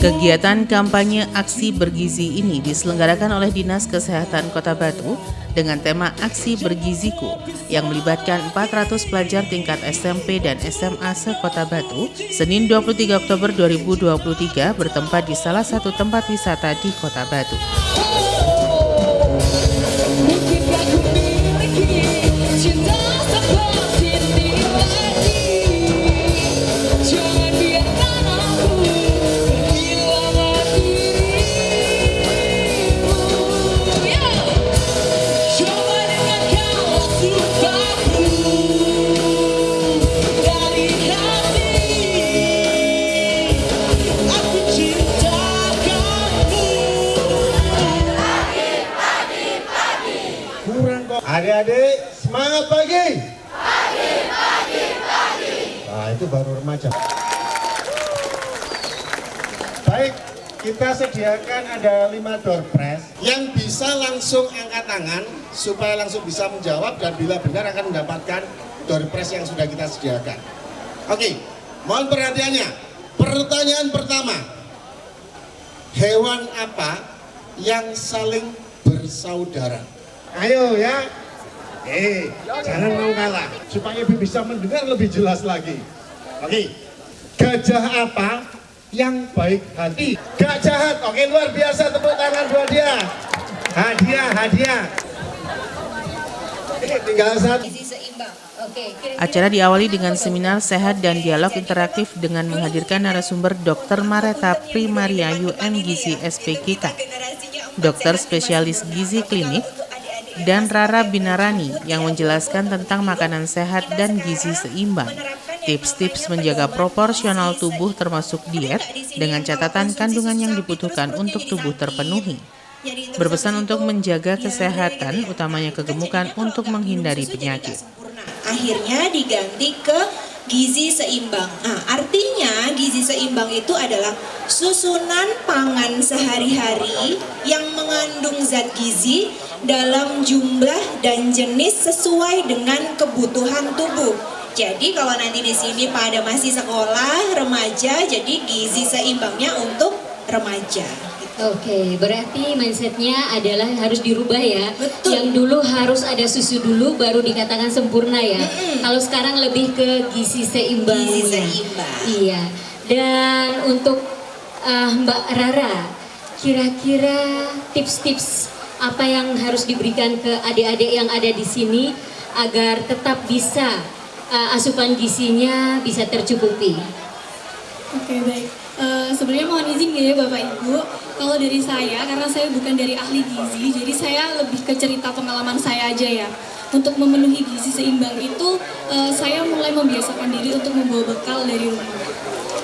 Kegiatan kampanye aksi bergizi ini diselenggarakan oleh Dinas Kesehatan Kota Batu dengan tema Aksi Bergiziku yang melibatkan 400 pelajar tingkat SMP dan SMA se-Kota Batu Senin 23 Oktober 2023 bertempat di salah satu tempat wisata di Kota Batu. Adik-adik, semangat pagi. Nah, itu baru remaja. Baik, kita sediakan ada 5 door prize yang bisa langsung angkat tangan supaya langsung bisa menjawab dan bila benar akan mendapatkan door prize yang sudah kita sediakan. Oke, mohon perhatiannya. Pertanyaan pertama. Hewan apa yang saling bersaudara? Ayo ya. Jangan mau kalah supaya bisa mendengar lebih jelas lagi. Oke. Gajah apa yang baik hati? Gak jahat. Oke, luar biasa, tepuk tangan buat dia. Hadiah. Tinggal satu. Acara diawali dengan seminar sehat dan dialog interaktif dengan menghadirkan narasumber Dr. Mareta Primariayu MGizi SPKK, dokter spesialis gizi klinik, dan Rara Binarani yang menjelaskan tentang makanan sehat dan gizi seimbang, tips-tips menjaga proporsional tubuh termasuk diet dengan catatan kandungan yang dibutuhkan untuk tubuh terpenuhi. Berpesan untuk menjaga kesehatan, utamanya kegemukan untuk menghindari penyakit. Akhirnya diganti ke gizi seimbang. Nah, artinya gizi seimbang itu adalah susunan pangan sehari-hari yang mengandung zat gizi dalam jumlah dan jenis sesuai dengan kebutuhan tubuh. Jadi kalau nanti di sini pada masih sekolah, remaja, jadi gizi seimbangnya untuk remaja. Oke, berarti mindsetnya adalah harus dirubah ya. Betul. Yang dulu harus ada susu dulu baru dikatakan sempurna ya. Kalau sekarang lebih ke gizi seimbang. Gizi seimbang. Iya. Dan untuk Mbak Rara, kira-kira tips-tips apa yang harus diberikan ke adik-adik yang ada di sini agar tetap bisa asupan gizinya bisa tercukupi? Oke, baik. Sebenarnya mohon izin ya Bapak Ibu, kalau dari saya, karena saya bukan dari ahli gizi, jadi saya lebih ke cerita pengalaman saya aja ya. Untuk memenuhi gizi seimbang itu, saya mulai membiasakan diri untuk membawa bekal dari rumah.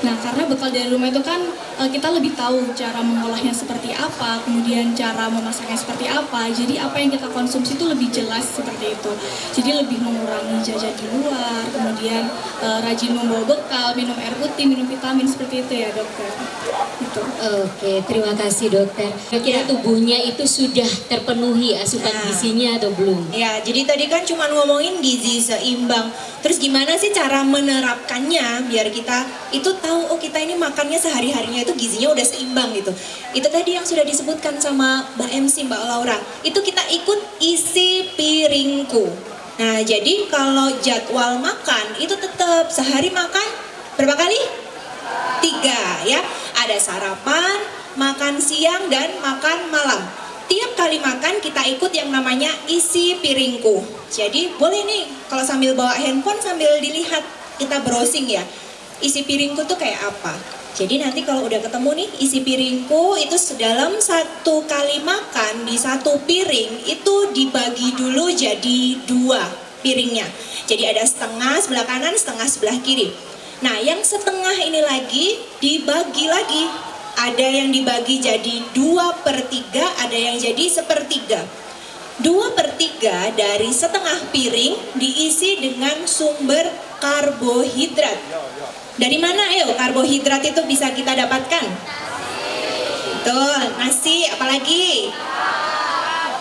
Nah, karena bekal dari rumah itu kan kita lebih tahu cara mengolahnya seperti apa, kemudian cara memasaknya seperti apa. Jadi apa yang kita konsumsi itu lebih jelas seperti itu. Jadi lebih mengurangi jajan di luar, kemudian rajin membawa bekal, minum air putih, minum vitamin seperti itu ya dokter. Gitu. Oke, terima kasih dokter. Kira-kira tubuhnya itu sudah terpenuhi asupan gizinya atau belum? Ya, jadi tadi kan cuma ngomongin gizi seimbang. Terus gimana sih cara menerapkannya biar kita itu tahu, oh kita ini makannya sehari-harinya itu gizinya udah seimbang gitu. Itu tadi yang sudah disebutkan sama Mbak MC, Mbak Laura. Itu kita ikut isi piringku. Nah, jadi kalau jadwal makan itu tetap sehari makan berapa kali? 3 ya. Ada sarapan, makan siang, dan makan malam. Tiap kali makan kita ikut yang namanya isi piringku. Jadi boleh nih kalau sambil bawa handphone sambil dilihat, kita browsing ya. Isi piringku tuh kayak apa. Jadi nanti kalau udah ketemu nih isi piringku itu dalam 1 kali makan di 1 piring itu dibagi dulu jadi 2 piringnya. Jadi ada setengah sebelah kanan, setengah sebelah kiri. Nah yang setengah ini lagi dibagi lagi. Ada yang dibagi jadi 2/3, ada yang jadi 1/3. 2/3 dari setengah piring diisi dengan sumber karbohidrat. Dari mana ayo karbohidrat itu bisa kita dapatkan? Betul, nasi, apalagi?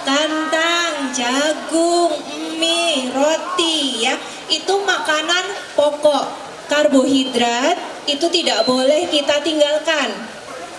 Kentang, jagung, mie, roti ya. Itu makanan pokok. Karbohidrat itu tidak boleh kita tinggalkan.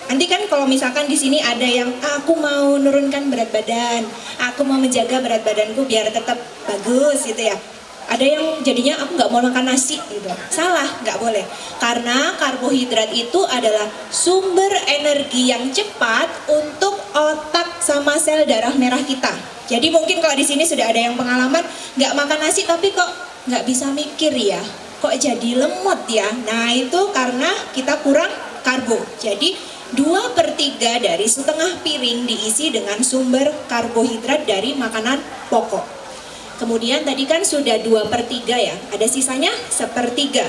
Nanti kan kalau misalkan di sini ada yang aku mau nurunkan berat badan, aku mau menjaga berat badanku biar tetap bagus gitu ya. Ada yang jadinya aku nggak mau makan nasi gitu. Salah, nggak boleh. Karena karbohidrat itu adalah sumber energi yang cepat untuk otak sama sel darah merah kita. Jadi mungkin kalau di sini sudah ada yang pengalaman nggak makan nasi tapi kok nggak bisa mikir ya, kok jadi lemot ya. Nah itu karena kita kurang karbo. Jadi 2/3 dari setengah piring diisi dengan sumber karbohidrat dari makanan pokok. Kemudian tadi kan sudah 2/3 ya, ada sisanya 1/3.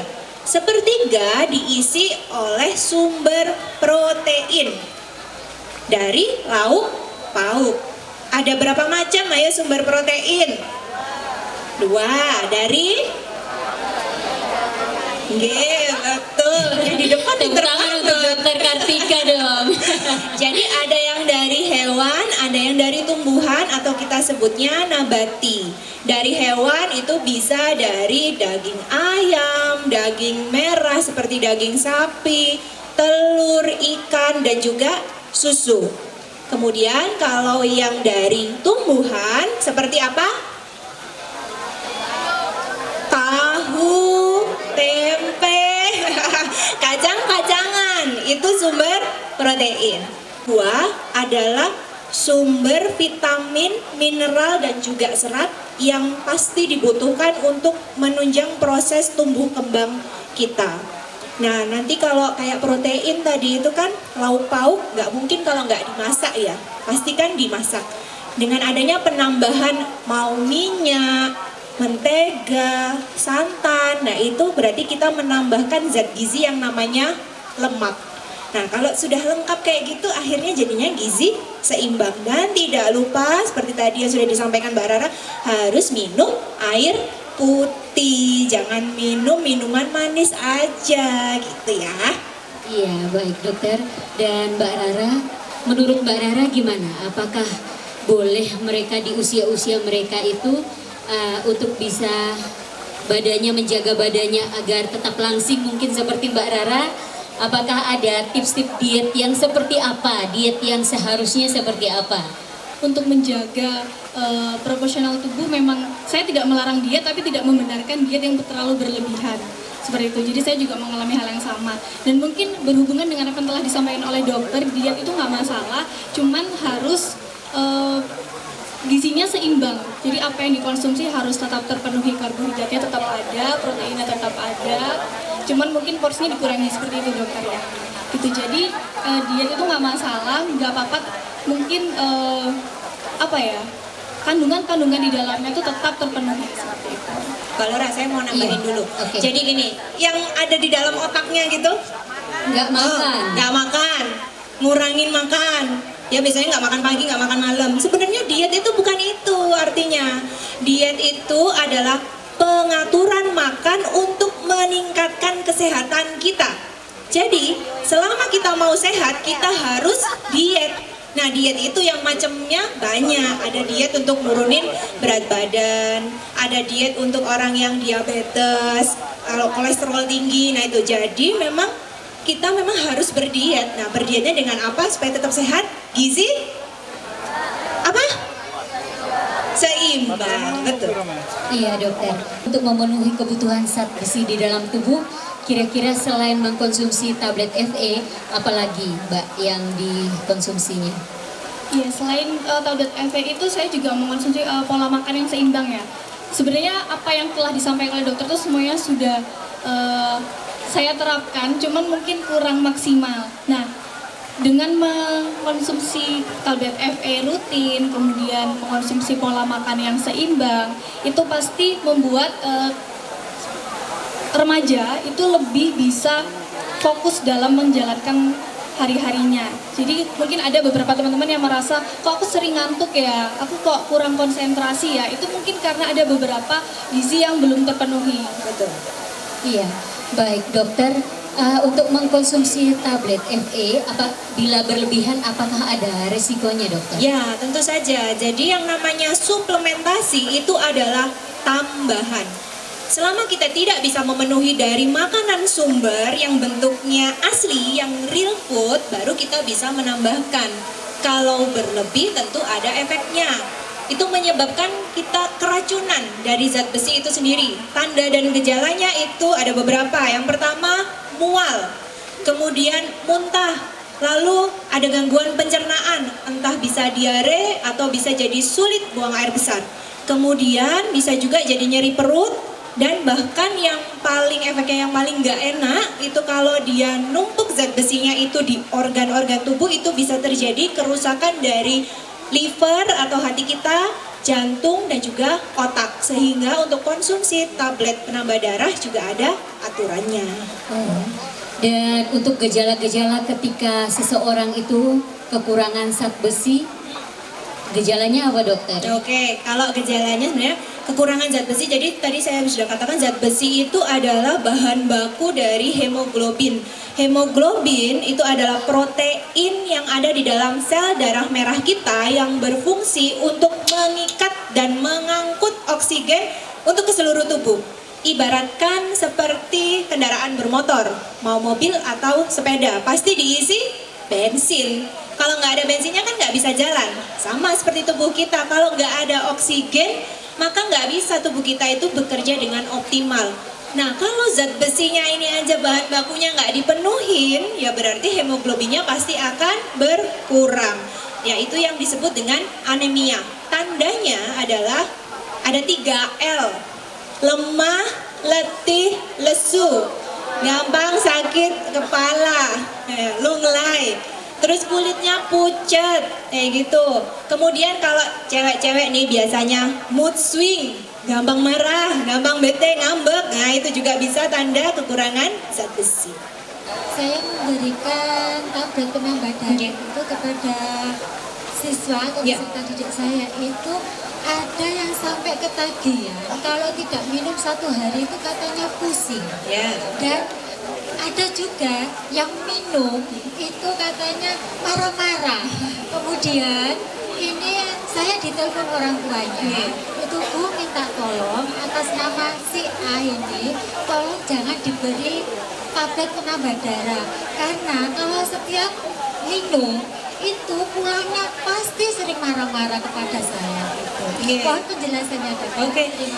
1/3 diisi oleh sumber protein dari lauk pauk. Ada berapa macam ayo sumber protein? 2 dari betul. Yang di depan Tepuk tangan untuk Dokter Kartika dong. Jadi ada yang dari hewan, ada yang dari tumbuhan atau kita sebutnya nabati. Dari hewan itu bisa dari daging ayam, daging merah seperti daging sapi, telur, ikan, dan juga susu. Kemudian kalau yang dari tumbuhan seperti apa? Tahu, tempe, kacang-kacangan, itu sumber protein. Buah adalah sumber vitamin, mineral, dan juga serat yang pasti dibutuhkan untuk menunjang proses tumbuh kembang kita. Nah nanti kalau kayak protein tadi itu kan lauk pauk nggak mungkin kalau nggak dimasak ya, pasti kan dimasak. Dengan adanya penambahan mau minyak, mentega, santan, nah itu berarti kita menambahkan zat gizi yang namanya lemak. Nah kalau sudah lengkap kayak gitu akhirnya jadinya gizi seimbang. Dan tidak lupa seperti tadi yang sudah disampaikan Mbak Rara, harus minum air putih, jangan minum minuman manis aja gitu ya. Iya, baik dokter. Dan Mbak Rara, menurut Mbak Rara gimana? Apakah boleh mereka di usia-usia mereka itu untuk bisa badannya, menjaga badannya agar tetap langsing mungkin seperti Mbak Rara? Apakah ada tips-tips diet yang seperti apa? Diet yang seharusnya seperti apa? Untuk menjaga proporsional tubuh memang saya tidak melarang diet tapi tidak membenarkan diet yang terlalu berlebihan seperti itu. Jadi saya juga mengalami hal yang sama dan mungkin berhubungan dengan apa yang telah disampaikan oleh dokter, diet itu nggak masalah, cuman harus gizinya seimbang. Jadi apa yang dikonsumsi harus tetap terpenuhi, karbohidratnya tetap ada, proteinnya tetap ada, cuman mungkin porsinya dikurangi seperti itu dokter ya. Gitu. Jadi diet itu nggak masalah, nggak apa-apa. Mungkin apa ya, kandungan-kandungan di dalamnya itu tetap terpenuhi seperti itu. Kalau saya mau nambahin dulu. Oke. Jadi gini, yang ada di dalam otaknya gitu, Nggak makan. nggak makan, ngurangin makan. Ya biasanya nggak makan pagi, nggak makan malam. Sebenarnya diet itu bukan itu artinya. Diet itu adalah pengaturan makan untuk meningkatkan kesehatan kita. Jadi selama kita mau sehat, kita harus diet. Nah diet itu yang macamnya banyak. Ada diet untuk nurunin berat badan, ada diet untuk orang yang diabetes, kalau kolesterol tinggi. Nah itu jadi memang kita memang harus berdiet. Nah berdietnya dengan apa supaya tetap sehat? Gizi apa? Seimbang, betul. Iya dokter, untuk memenuhi kebutuhan zat besi di dalam tubuh, kira-kira selain mengkonsumsi tablet FE, apalagi Mbak yang dikonsumsinya? Iya, selain tablet FE itu saya juga mengkonsumsi pola makan yang seimbang ya. Sebenarnya apa yang telah disampaikan oleh dokter itu semuanya sudah saya terapkan, cuman mungkin kurang maksimal. Nah, dengan mengkonsumsi tablet FE rutin, kemudian mengkonsumsi pola makan yang seimbang, itu pasti membuat remaja itu lebih bisa fokus dalam menjalankan hari-harinya. Jadi mungkin ada beberapa teman-teman yang merasa, kok aku sering ngantuk ya, aku kok kurang konsentrasi ya. Itu mungkin karena ada beberapa gizi yang belum terpenuhi. Betul. Iya, baik dokter. Untuk mengkonsumsi tablet FE, bila berlebihan, apakah ada resikonya dokter? Ya, tentu saja. Jadi yang namanya suplementasi itu adalah tambahan. Selama kita tidak bisa memenuhi dari makanan sumber yang bentuknya asli, yang real food, baru kita bisa menambahkan. Kalau berlebih tentu ada efeknya. Itu menyebabkan kita keracunan dari zat besi itu sendiri. Tanda dan gejalanya itu ada beberapa. Yang pertama, mual, kemudian muntah, lalu ada gangguan pencernaan, entah bisa diare atau bisa jadi sulit buang air besar. Kemudian bisa juga jadi nyeri perut, dan bahkan yang paling efeknya yang paling nggak enak itu kalau dia numpuk zat besinya itu di organ-organ tubuh, itu bisa terjadi kerusakan dari liver atau hati kita, jantung, dan juga otak. Sehingga untuk konsumsi tablet penambah darah juga ada aturannya. Dan untuk gejala-gejala ketika seseorang itu kekurangan zat besi, gejalanya apa dokter? Oke, kalau gejalanya sebenarnya kekurangan zat besi, jadi tadi saya sudah katakan zat besi itu adalah bahan baku dari hemoglobin. Hemoglobin itu adalah protein yang ada di dalam sel darah merah kita yang berfungsi untuk mengikat dan mengangkut oksigen untuk ke seluruh tubuh. Ibaratkan seperti kendaraan bermotor, mau mobil atau sepeda, pasti diisi bensin. Kalau nggak ada bensinnya kan nggak bisa jalan. Sama seperti tubuh kita, kalau nggak ada oksigen, maka nggak bisa tubuh kita itu bekerja dengan optimal. Nah, kalau zat besinya ini aja bahan bakunya nggak dipenuhin, ya berarti hemoglobinnya pasti akan berkurang. Yaitu yang disebut dengan anemia. Tandanya adalah ada 3 L. Lemah, letih, lesu. Gampang sakit kepala, lunglai. Terus kulitnya pucat, kayak gitu. Kemudian kalau cewek-cewek nih biasanya mood swing, gampang marah, gampang bete, ngambek. Nah itu juga bisa tanda kekurangan zat besi. Saya memberikan tablet penambah darah itu kepada siswa atau peserta didik saya, itu ada yang sampai ketagihan. Kalau tidak minum 1 hari itu katanya pusing. Dan ada juga yang minum itu katanya marah-marah. Kemudian ini saya ditelepon orang tuanya, itu Bu minta tolong atas nama si A ini, tolong jangan diberi tablet penambah darah, karena kalau setiap minum itu pulangnya pasti sering marah-marah kepada saya. Mohon penjelasannya dok.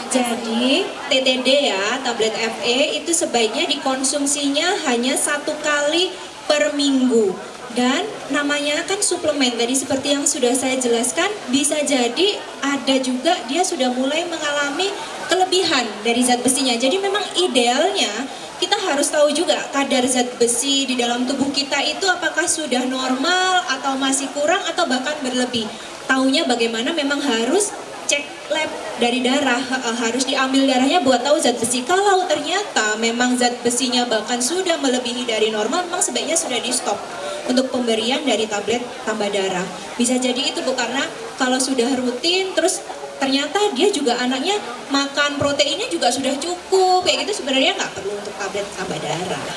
Jadi TTD ya, tablet FE itu sebaiknya dikonsumsinya hanya 1 kali per minggu. Dan namanya kan suplemen, tadi seperti yang sudah saya jelaskan, bisa jadi ada juga dia sudah mulai mengalami kelebihan dari zat besinya. Jadi memang idealnya kita harus tahu juga kadar zat besi di dalam tubuh kita itu apakah sudah normal atau masih kurang atau bahkan berlebih. Taunya bagaimana, memang harus cek lab dari darah, harus diambil darahnya buat tahu zat besi. Kalau ternyata memang zat besinya bahkan sudah melebihi dari normal, memang sebaiknya sudah di stop untuk pemberian dari tablet tambah darah. Bisa jadi itu Bu, karena kalau sudah rutin terus ternyata dia juga anaknya makan proteinnya juga sudah cukup, kayak gitu sebenarnya nggak perlu untuk tablet tambah darah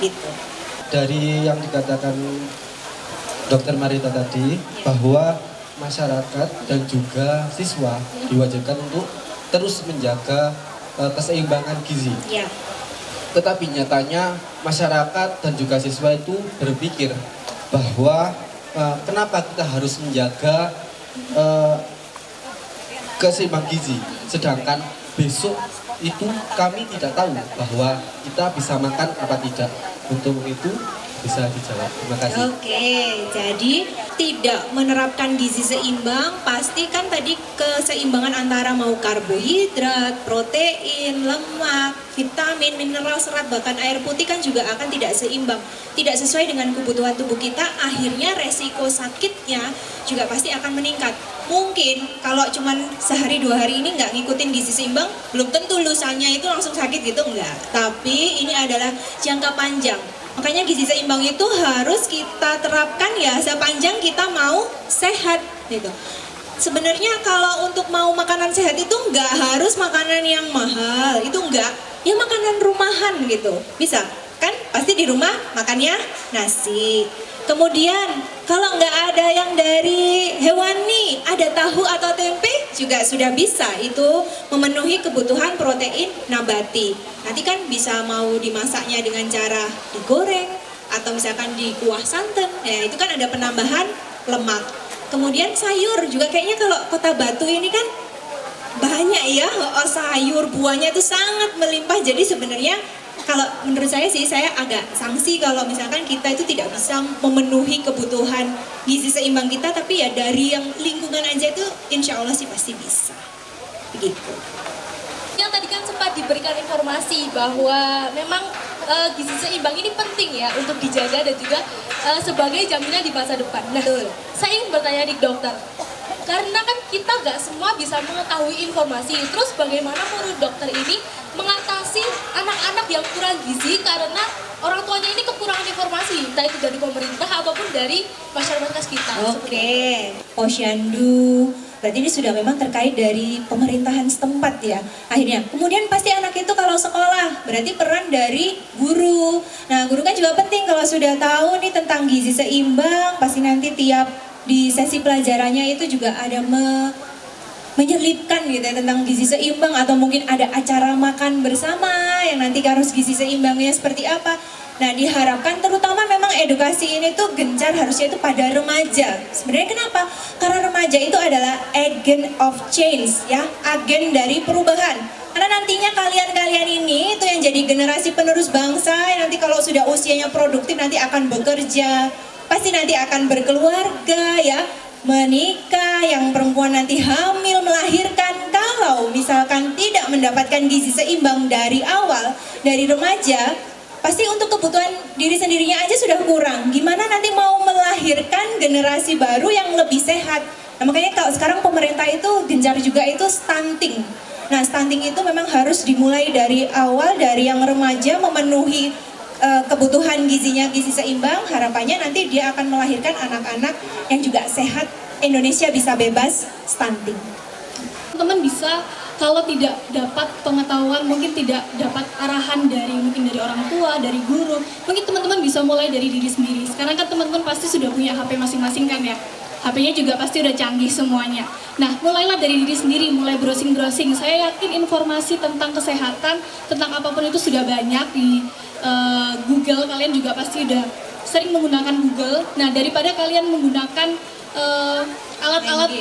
gitu. Dari yang dikatakan Dokter Marita tadi, bahwa masyarakat dan juga siswa diwajibkan untuk terus menjaga keseimbangan gizi. Ya. Tetapi nyatanya masyarakat dan juga siswa itu berpikir bahwa kenapa kita harus menjaga keseimbangan gizi, sedangkan besok itu kami tidak tahu bahwa kita bisa makan apa tidak. Untuk itu bisa dijawab. Terima kasih. Oke, jadi tidak menerapkan gizi seimbang, pastikan tadi keseimbangan antara mau karbohidrat, protein, lemak, vitamin, mineral, serat, bahkan air putih kan juga akan tidak seimbang. Tidak sesuai dengan kebutuhan tubuh kita, akhirnya resiko sakitnya juga pasti akan meningkat. Mungkin kalau cuman sehari 2 hari ini nggak ngikutin gizi seimbang, belum tentu lusanya itu langsung sakit gitu, enggak. Tapi ini adalah jangka panjang. Makanya gizi seimbang itu harus kita terapkan ya sepanjang kita mau sehat gitu. Sebenarnya kalau untuk mau makanan sehat itu nggak harus makanan yang mahal, itu enggak. Ya makanan rumahan gitu, bisa kan? Pasti di rumah makannya nasi. Kemudian kalau nggak ada yang dari hewani, ada tahu atau tempe juga sudah bisa itu memenuhi kebutuhan protein nabati. Nanti kan bisa mau dimasaknya dengan cara digoreng atau misalkan di kuah santan, ya itu kan ada penambahan lemak. Kemudian sayur juga kayaknya kalau Kota Batu ini kan banyak ya, sayur buahnya itu sangat melimpah. Jadi sebenarnya kalau menurut saya sih, saya agak sanksi kalau misalkan kita itu tidak bisa memenuhi kebutuhan gizi seimbang kita, tapi ya dari yang lingkungan aja itu insya Allah sih pasti bisa. Begitu. Yang tadi kan sempat diberikan informasi bahwa memang gizi seimbang ini penting ya untuk dijaga dan juga sebagai jaminan di masa depan. Nah, saya ingin bertanya nih dokter, karena kan kita nggak semua bisa mengetahui informasi, terus bagaimana menurut dokter ini mengatasi anak-anak yang kurang gizi karena orang tuanya ini kekurangan informasi, entah itu dari pemerintah ataupun dari masyarakat kita. Oke, Posyandu. Berarti ini sudah memang terkait dari pemerintahan setempat ya akhirnya. Kemudian pasti anak itu kalau sekolah berarti peran dari guru. Nah guru kan juga penting kalau sudah tahu nih tentang gizi seimbang, pasti nanti tiap di sesi pelajarannya itu juga ada menyelipkan gitu ya tentang gizi seimbang, atau mungkin ada acara makan bersama yang nanti harus gizi seimbangnya seperti apa. Nah diharapkan terutama memang edukasi ini tuh gencar harusnya itu pada remaja. Sebenarnya kenapa? Karena remaja itu adalah agent of change ya, agen dari perubahan. Karena nantinya kalian-kalian ini itu yang jadi generasi penerus bangsa yang nanti kalau sudah usianya produktif nanti akan bekerja, pasti nanti akan berkeluarga ya, menikah, yang perempuan nanti hamil, melahirkan. Kalau misalkan tidak mendapatkan gizi seimbang dari awal, dari remaja, pasti untuk kebutuhan diri sendirinya aja sudah kurang. Gimana nanti mau melahirkan generasi baru yang lebih sehat? Nah makanya kalau sekarang pemerintah itu gencar juga itu stunting. Nah stunting itu memang harus dimulai dari awal, dari yang remaja memenuhi kebutuhan gizinya, gizi seimbang. Harapannya nanti dia akan melahirkan anak-anak yang juga sehat. Indonesia bisa bebas stunting. Teman bisa kalau tidak dapat pengetahuan, mungkin tidak dapat arahan dari mungkin dari orang tua, dari guru, mungkin teman-teman bisa mulai dari diri sendiri. Sekarang kan teman-teman pasti sudah punya HP masing-masing kan ya. HP-nya juga pasti udah canggih semuanya. Nah, mulailah dari diri sendiri, mulai browsing-browsing. Saya yakin informasi tentang kesehatan, tentang apapun itu sudah banyak di Google. Kalian juga pasti udah sering menggunakan Google. Nah, daripada kalian menggunakan alat-alat,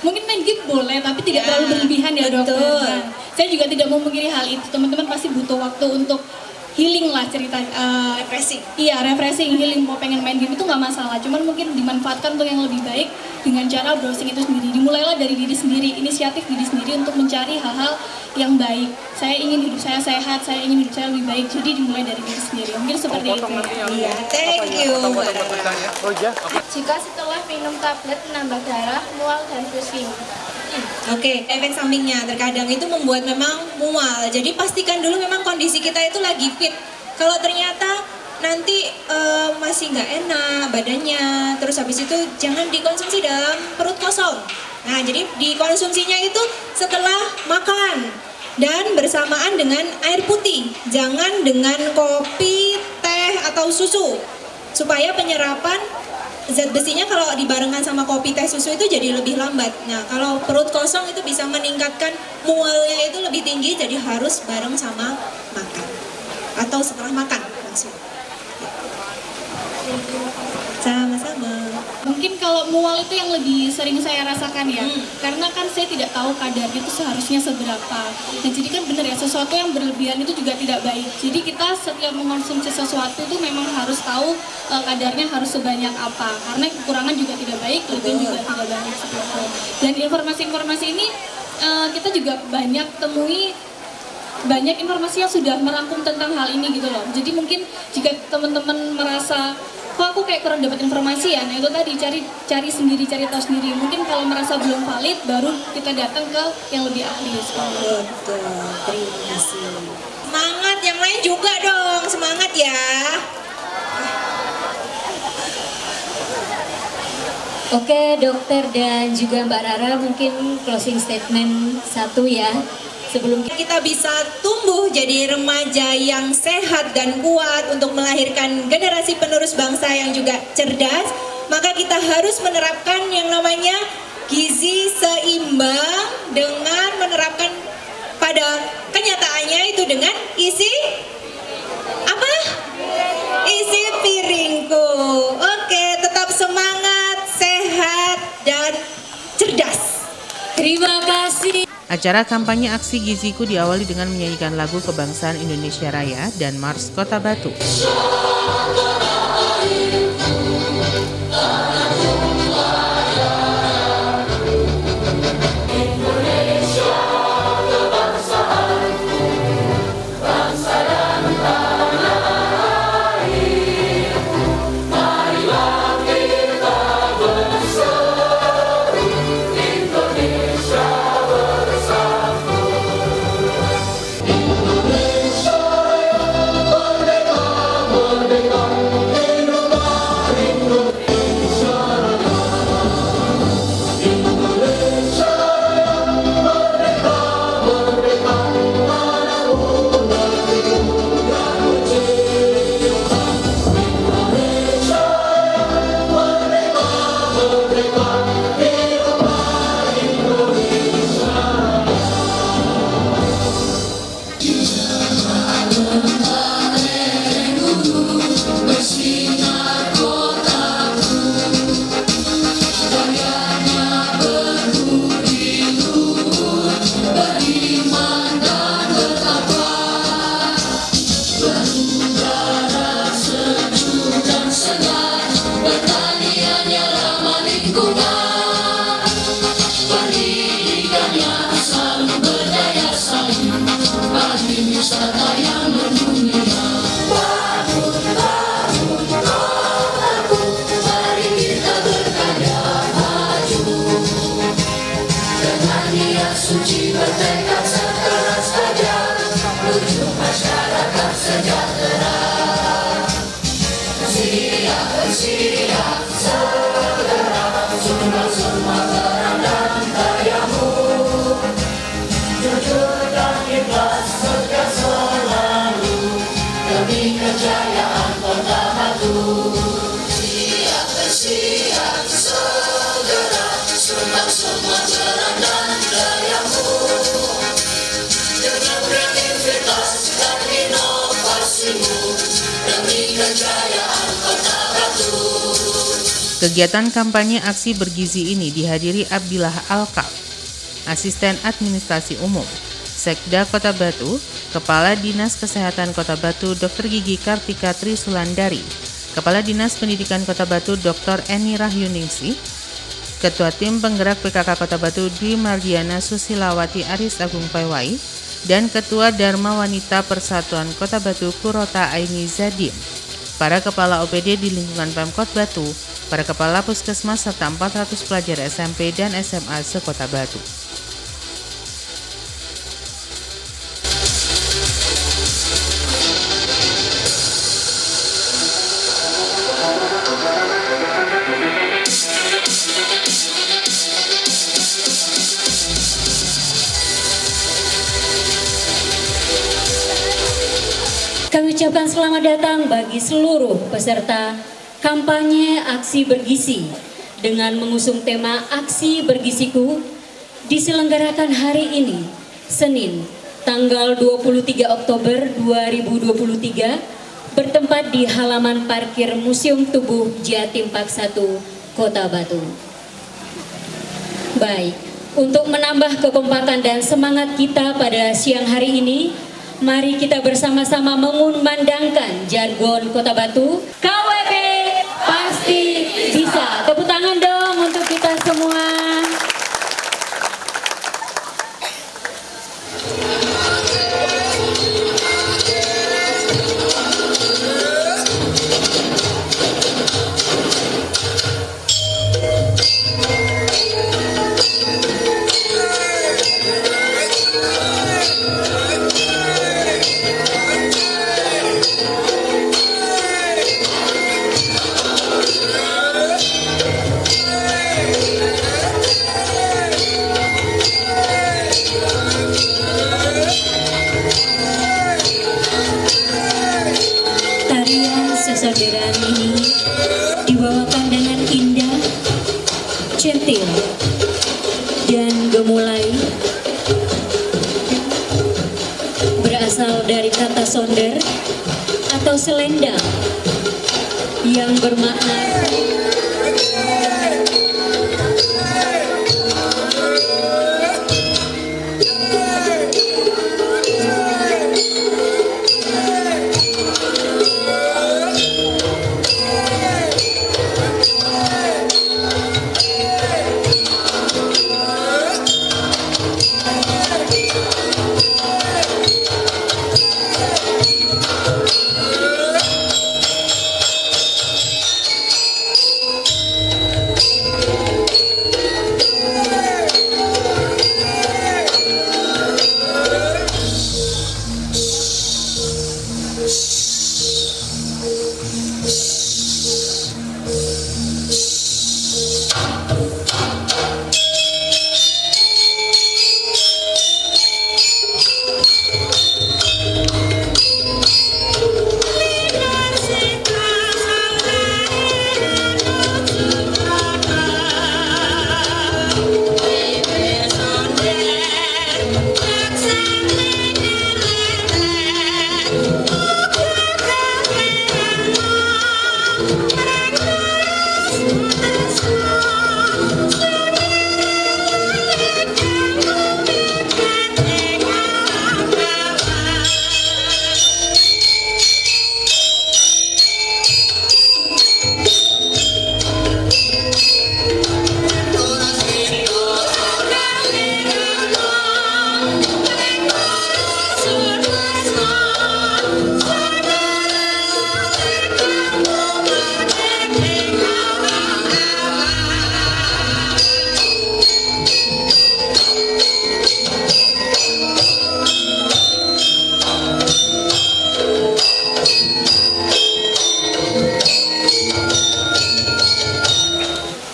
mungkin main game boleh, tapi tidak terlalu berlebihan ya dokter. Nah, saya juga tidak memungkiri hal itu. Teman-teman pasti butuh waktu untuk healing lah cerita. Refreshing. Iya, refreshing, healing. Mau pengen main game itu nggak masalah. Cuman mungkin dimanfaatkan untuk yang lebih baik dengan cara browsing itu sendiri. Dimulailah dari diri sendiri, inisiatif diri sendiri untuk mencari hal-hal yang baik. Saya ingin hidup saya sehat, saya ingin hidup saya lebih baik. Jadi dimulai dari diri sendiri. Mungkin seperti itu ya. Iya, thank you. Jika setelah minum tablet menambah darah, mual dan pusing. Oke, efek sampingnya terkadang itu membuat memang mual. Jadi pastikan dulu memang kondisi kita itu lagi fit. Kalau ternyata nanti masih nggak enak badannya, terus habis itu jangan dikonsumsi dalam perut kosong. Nah, jadi dikonsumsinya itu setelah makan dan bersamaan dengan air putih. Jangan dengan kopi, teh, atau susu. Supaya penyerapan zat besinya kalau dibarengkan sama kopi, teh, susu itu jadi lebih lambat. Nah, kalau perut kosong itu bisa meningkatkan mualnya itu lebih tinggi, jadi harus bareng sama makan. Atau setelah makan langsung. Sama-sama. Mungkin kalau mual itu yang lebih sering saya rasakan ya, karena kan saya tidak tahu kadarnya itu seharusnya seberapa. Nah jadi kan benar ya, sesuatu yang berlebihan itu juga tidak baik. Jadi kita setiap mengkonsumsi sesuatu itu memang harus tahu kadarnya harus sebanyak apa, karena kekurangan juga tidak baik, lebih juga tidak baik seperti itu. Dan informasi-informasi ini kita juga banyak temui, banyak informasi yang sudah merangkum tentang hal ini gitu loh. Jadi mungkin jika teman-teman merasa kok aku kayak kurang dapat informasi ya, nah itu tadi cari sendiri, cari tahu sendiri. Mungkin kalau merasa belum valid, baru kita datang ke yang lebih ahli. Betul, terima kasih. Semangat, yang lain juga dong, semangat ya. Oke, dokter dan juga Mbak Rara, mungkin closing statement satu ya. Sebelum kita bisa tumbuh jadi remaja yang sehat dan kuat untuk melahirkan generasi penerus bangsa yang juga cerdas, maka kita harus menerapkan yang namanya gizi seimbang dengan menerapkan pada kenyataannya itu dengan isi apa? Isi piringku. Oke, tetap semangat, sehat, dan cerdas. Terima kasih. Acara kampanye aksi Giziku diawali dengan menyanyikan lagu kebangsaan Indonesia Raya dan Mars Kota Batu. Kegiatan kampanye aksi bergizi ini dihadiri Abdillah Alkaf, Asisten Administrasi Umum, Sekda Kota Batu, Kepala Dinas Kesehatan Kota Batu Dr. Gigi Kartika Trisulandari, Kepala Dinas Pendidikan Kota Batu Dr. Eni Rahyuningsi, Ketua Tim Penggerak PKK Kota Batu Dwi Mardiana Susilawati Aris Agung Paiwai, dan Ketua Dharma Wanita Persatuan Kota Batu Kurota Aini Zadim, para Kepala OPD di lingkungan Pemkot Batu, para Kepala Puskesmas serta 400 pelajar SMP dan SMA se-Kota Batu. Kami ucapkan selamat datang bagi seluruh peserta kampanye aksi bergizi dengan mengusung tema Aksi Bergiziku diselenggarakan hari ini, Senin, tanggal 23 Oktober 2023, bertempat di halaman parkir Museum Tubuh Jatim Park 1, Kota Batu. Baik, untuk menambah kekompakan dan semangat kita pada siang hari ini, mari kita bersama-sama mengumandangkan jargon Kota Batu, KWB pasti bisa. Tepuk tangan dong untuk kita semua. Saudara ini dibawakan dengan indah, centil, dan gemulai berasal dari kata sonder atau selendang yang bermakna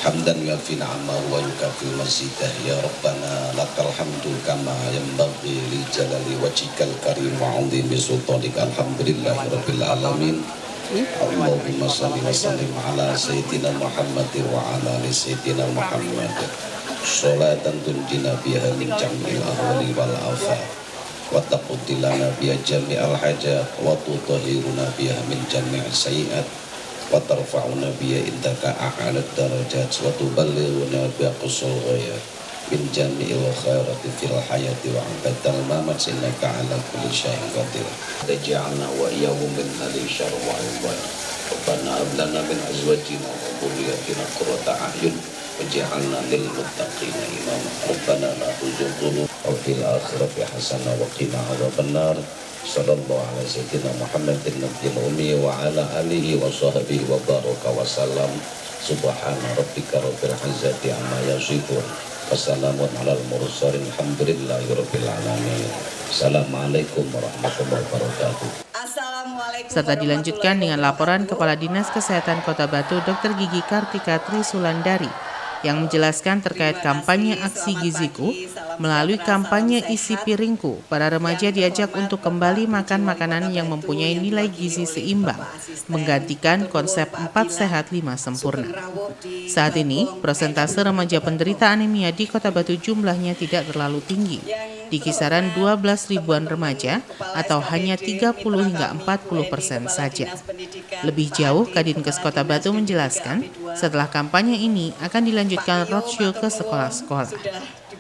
hamdan yafi na'amahu wa yukafi mazidah ya Rabbana lakal hamdu kama yanbaghi li jalali wajhikal karim wa 'azimi sultanika alhamdulillahi rabbil alamin. Allahumma shalli wa sallim ala sayyidina Muhammadin wa ala ali sayyidina Muhammad sholatan tunjina biha min jam'il ahwali wal afat wa taqdilana biha jami'al hajat wa tutahhiruna biha min jami'is sayyi'at wa tarfa'una biha indaka a'la darajat wa tuballighuna biha qusul ghayat min jami'il khairati fil hayati wa 'abadal mamat innaka 'ala kulli syai'in qadir. Taj'alna wa iyyahum min ahli syarr wa 'ibad. Rabbana hab lana min azwajina wa dhurriyyatina qurrata a'yun waj'alna lil muttaqina imama. Rabbana la tuzigh qulubana wa fil akhirati hasanah wa qina 'adzabannar. Sallallahu ala sayyidina Muhammadin nabiyil ummi wa ala alihi wa sahbihi wa baraka wa salam. Subhana rabbika rabbil izzati amma yasifun. Wassalamun alal mursalin alhamdulillahi rabbil alamin. Assalamualaikum warahmatullahi wabarakatuh. Serta dilanjutkan dengan laporan Kepala Dinas Kesehatan Kota Batu Dr. Gigi Kartika Trisulandari yang menjelaskan terkait kampanye Aksi Giziku. Melalui kampanye Isi Piringku, para remaja diajak untuk kembali makan makanan yang mempunyai nilai gizi seimbang, menggantikan konsep 4 sehat 5 sempurna. Saat ini, persentase remaja penderita anemia di Kota Batu jumlahnya tidak terlalu tinggi, di kisaran 12 ribuan remaja atau hanya 30 hingga 40% saja. Lebih jauh, Kadinkes Kota Batu menjelaskan, setelah kampanye ini akan dilanjutkan roadshow ke sekolah-sekolah.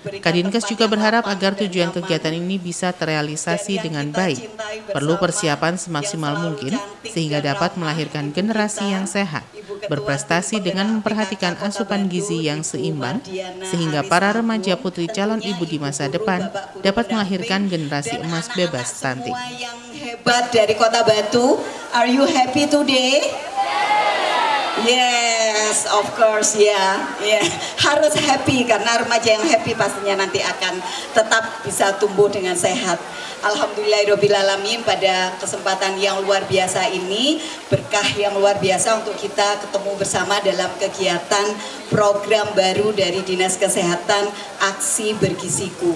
Kadinkes juga berharap agar tujuan kegiatan ini bisa terrealisasi dengan baik. Perlu persiapan semaksimal mungkin sehingga dapat melahirkan generasi yang sehat, berprestasi dengan memperhatikan asupan gizi yang seimbang, sehingga para remaja putri calon ibu di masa depan dapat melahirkan generasi emas bebas stunting. Yang hebat dari Kota Batu, are you happy today? Yes, of course ya, harus happy karena remaja yang happy pastinya nanti akan tetap bisa tumbuh dengan sehat. Alhamdulillahirobbilalamin, pada kesempatan yang luar biasa ini, berkah yang luar biasa untuk kita ketemu bersama dalam kegiatan program baru dari Dinas Kesehatan Aksi Bergiziku.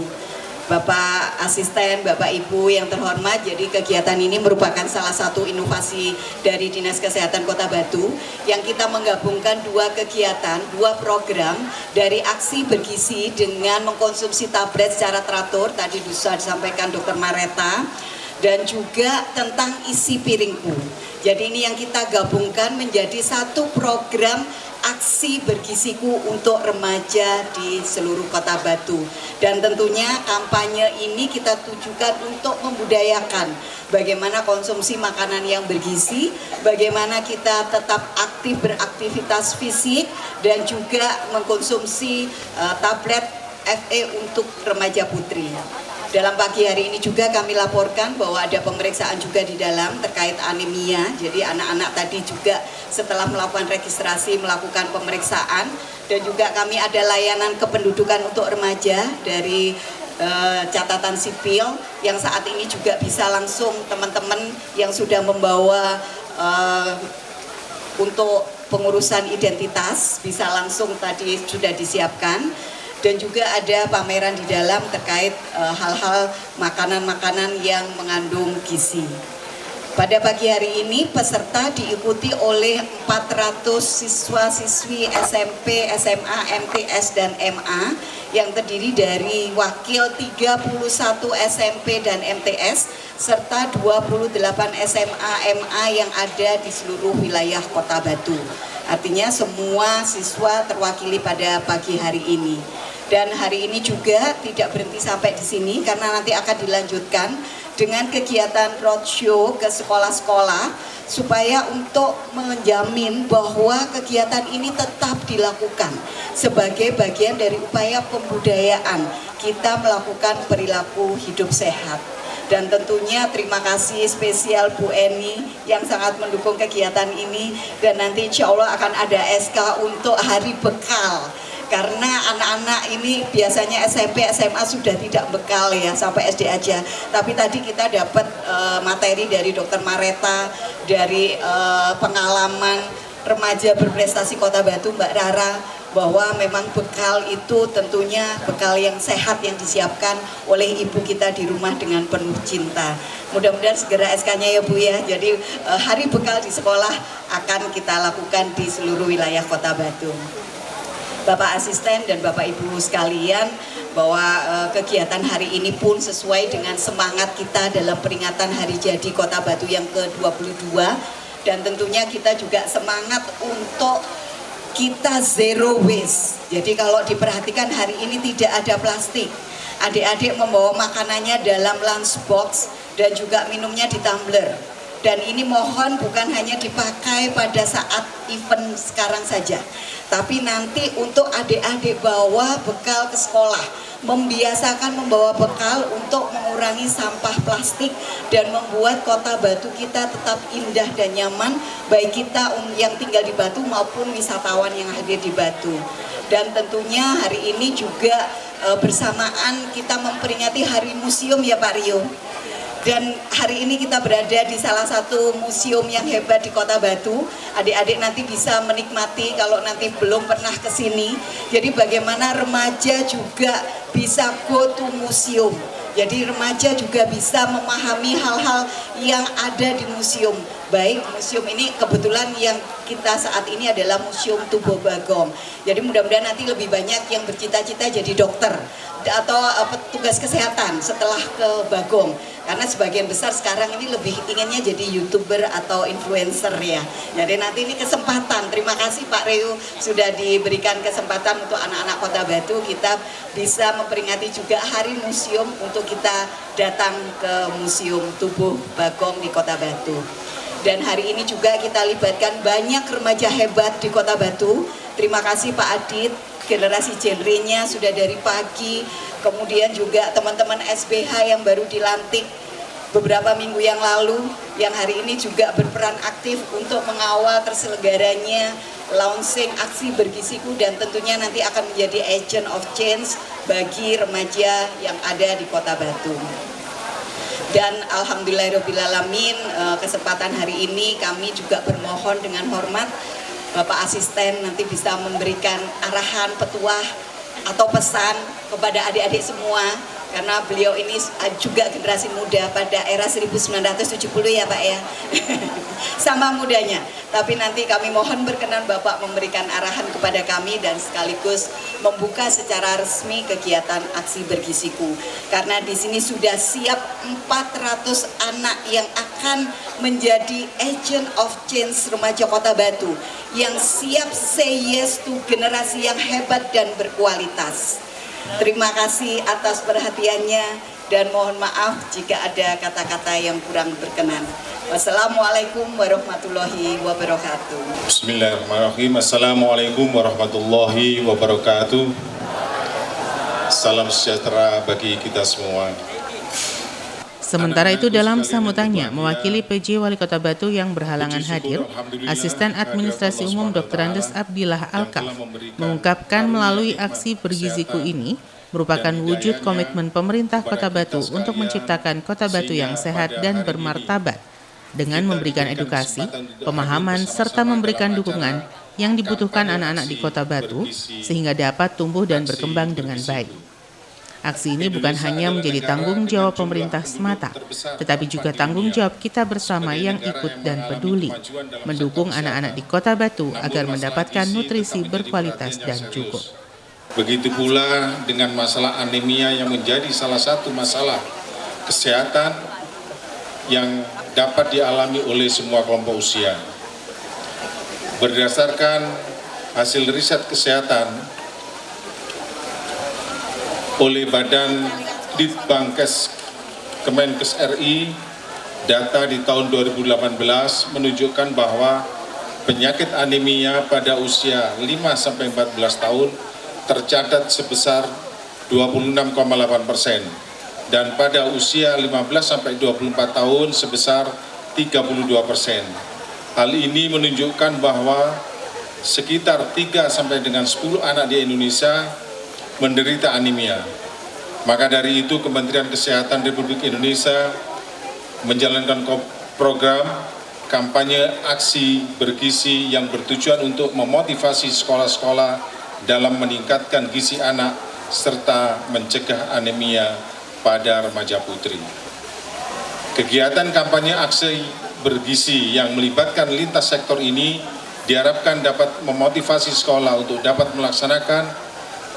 Bapak Asisten, Bapak Ibu yang terhormat, jadi kegiatan ini merupakan salah satu inovasi dari Dinas Kesehatan Kota Batu yang kita menggabungkan dua kegiatan, dua program dari aksi bergizi dengan mengkonsumsi tablet secara teratur, tadi sudah disampaikan Dr. Mareta, dan juga tentang isi piringku. Jadi ini yang kita gabungkan menjadi satu program aksi bergiziku untuk remaja di seluruh Kota Batu. Dan tentunya kampanye ini kita tujukan untuk membudayakan bagaimana konsumsi makanan yang bergizi, bagaimana kita tetap aktif beraktivitas fisik dan juga mengkonsumsi tablet FE untuk remaja putri. Dalam pagi hari ini juga kami laporkan bahwa ada pemeriksaan juga di dalam terkait anemia. Jadi anak-anak tadi juga setelah melakukan registrasi melakukan pemeriksaan, dan juga kami ada layanan kependudukan untuk remaja dari catatan sipil yang saat ini juga bisa langsung teman-teman yang sudah membawa untuk pengurusan identitas bisa langsung tadi sudah disiapkan. Dan juga ada pameran di dalam terkait hal-hal makanan-makanan yang mengandung gizi. Pada pagi hari ini peserta diikuti oleh 400 siswa-siswi SMP, SMA, MTS, dan MA yang terdiri dari wakil 31 SMP dan MTS serta 28 SMA, MA yang ada di seluruh wilayah Kota Batu. Artinya semua siswa terwakili pada pagi hari ini. Dan hari ini juga tidak berhenti sampai di sini karena nanti akan dilanjutkan dengan kegiatan roadshow ke sekolah-sekolah supaya untuk menjamin bahwa kegiatan ini tetap dilakukan sebagai bagian dari upaya pembudayaan kita melakukan perilaku hidup sehat. Dan tentunya terima kasih spesial Bu Eni yang sangat mendukung kegiatan ini, dan nanti insya Allah akan ada SK untuk hari bekal. Karena anak-anak ini biasanya SMP, SMA sudah tidak bekal ya, sampai SD aja. Tapi tadi kita dapat materi dari Dr. Mareta, dari pengalaman remaja berprestasi Kota Batu Mbak Rara, bahwa memang bekal itu tentunya bekal yang sehat yang disiapkan oleh ibu kita di rumah dengan penuh cinta. Mudah-mudahan segera SK-nya ya Bu ya. Jadi hari bekal di sekolah akan kita lakukan di seluruh wilayah Kota Batu. Bapak Asisten dan Bapak Ibu sekalian, bahwa kegiatan hari ini pun sesuai dengan semangat kita dalam peringatan Hari Jadi Kota Batu yang ke-22, dan tentunya kita juga semangat untuk kita zero waste. Jadi kalau diperhatikan hari ini tidak ada plastik. Adik-adik membawa makanannya dalam lunchbox dan juga minumnya di tumbler. Dan ini mohon bukan hanya dipakai pada saat event sekarang saja, tapi nanti untuk adik-adik bawa bekal ke sekolah, membiasakan membawa bekal untuk mengurangi sampah plastik dan membuat Kota Batu kita tetap indah dan nyaman, baik kita yang tinggal di Batu maupun wisatawan yang hadir di Batu. Dan tentunya hari ini juga bersamaan kita memperingati Hari Museum ya Pak Rio. Dan hari ini kita berada di salah satu museum yang hebat di Kota Batu. Adik-adik nanti bisa menikmati kalau nanti belum pernah ke sini. Jadi bagaimana remaja juga bisa go to museum. Jadi remaja juga bisa memahami hal-hal yang ada di museum. Baik, museum ini kebetulan yang kita saat ini adalah Museum Tubuh Bagong. Jadi mudah-mudahan nanti lebih banyak yang bercita-cita jadi dokter atau petugas kesehatan setelah ke Bagong. Karena sebagian besar sekarang ini lebih inginnya jadi YouTuber atau influencer ya. Jadi nanti ini kesempatan, terima kasih Pak Reu sudah diberikan kesempatan untuk anak-anak Kota Batu, kita bisa memperingati juga Hari Museum untuk kita datang ke Museum Tubuh Bagong di Kota Batu. Dan hari ini juga kita libatkan banyak remaja hebat di Kota Batu. Terima kasih Pak Adit, generasi genrenya sudah dari pagi. Kemudian juga teman-teman SBH yang baru dilantik beberapa minggu yang lalu, yang hari ini juga berperan aktif untuk mengawal terselenggaranya launching aksi bergiziku, dan tentunya nanti akan menjadi agent of change bagi remaja yang ada di Kota Batu. Dan alhamdulillahirobbilalamin, kesempatan hari ini kami juga bermohon dengan hormat Bapak Asisten nanti bisa memberikan arahan, petuah atau pesan kepada adik-adik semua karena beliau ini juga generasi muda pada era 1970 ya Pak ya. Sama mudanya, tapi nanti kami mohon berkenan Bapak memberikan arahan kepada kami dan sekaligus membuka secara resmi kegiatan aksi bergiziku, karena di sini sudah siap 400 anak yang akan menjadi agent of change remaja Kota Batu yang siap say yes to generasi yang hebat dan berkualitas. Terima kasih atas perhatiannya dan mohon maaf jika ada kata-kata yang kurang berkenan. Wassalamualaikum warahmatullahi wabarakatuh. Bismillahirrahmanirrahim. Assalamualaikum warahmatullahi wabarakatuh. Salam sejahtera bagi kita semua. Sementara itu dalam sambutannya, mewakili PJ Wali Kota Batu yang berhalangan hadir, Asisten Administrasi Umum Dr. Andes Abdillah Alkaf mengungkapkan melalui aksi bergiziku ini merupakan wujud komitmen pemerintah Kota Batu untuk menciptakan Kota Batu yang sehat dan bermartabat dengan memberikan edukasi, pemahaman, serta memberikan dukungan yang dibutuhkan anak-anak di Kota Batu sehingga dapat tumbuh dan berkembang dengan baik. Aksi ini bukan hanya menjadi tanggung jawab pemerintah semata, tetapi juga tanggung jawab kita bersama yang ikut dan peduli, mendukung anak-anak di Kota Batu agar mendapatkan nutrisi berkualitas dan cukup. Begitu pula dengan masalah anemia yang menjadi salah satu masalah kesehatan yang dapat dialami oleh semua kelompok usia. Berdasarkan hasil riset kesehatan oleh Badan Litbangkes Kemenkes RI, data di tahun 2018 menunjukkan bahwa penyakit anemia pada usia 5-14 tahun tercatat sebesar 26,8%. Dan pada usia 15-24 tahun sebesar 32%. Hal ini menunjukkan bahwa sekitar 3 sampai dengan 10 anak di Indonesia menderita anemia. Maka dari itu Kementerian Kesehatan Republik Indonesia menjalankan program kampanye aksi bergizi yang bertujuan untuk memotivasi sekolah-sekolah dalam meningkatkan gizi anak serta mencegah anemia pada remaja putri. Kegiatan kampanye aksi bergizi yang melibatkan lintas sektor ini diharapkan dapat memotivasi sekolah untuk dapat melaksanakan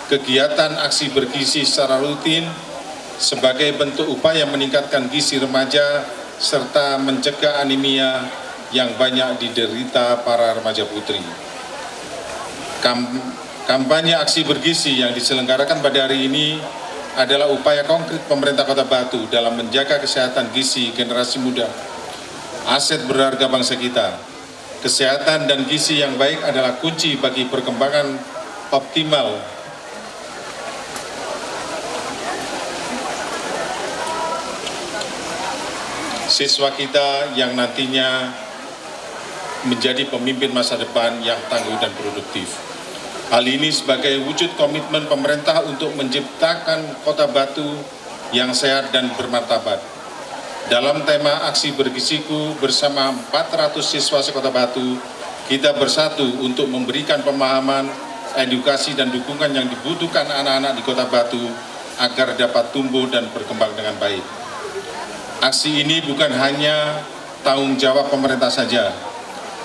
kegiatan aksi bergizi secara rutin sebagai bentuk upaya meningkatkan gizi remaja serta mencegah anemia yang banyak diderita para remaja putri. Kampanye aksi bergizi yang diselenggarakan pada hari ini adalah upaya konkret pemerintah Kota Batu dalam menjaga kesehatan gizi generasi muda, aset berharga bangsa kita. Kesehatan dan gizi yang baik adalah kunci bagi perkembangan optimal siswa kita yang nantinya menjadi pemimpin masa depan yang tangguh dan produktif. Hal ini sebagai wujud komitmen pemerintah untuk menciptakan Kota Batu yang sehat dan bermartabat. Dalam tema aksi bergiziku bersama 400 siswa sekota Batu, kita bersatu untuk memberikan pemahaman, edukasi dan dukungan yang dibutuhkan anak-anak di Kota Batu agar dapat tumbuh dan berkembang dengan baik. Aksi ini bukan hanya tanggung jawab pemerintah saja,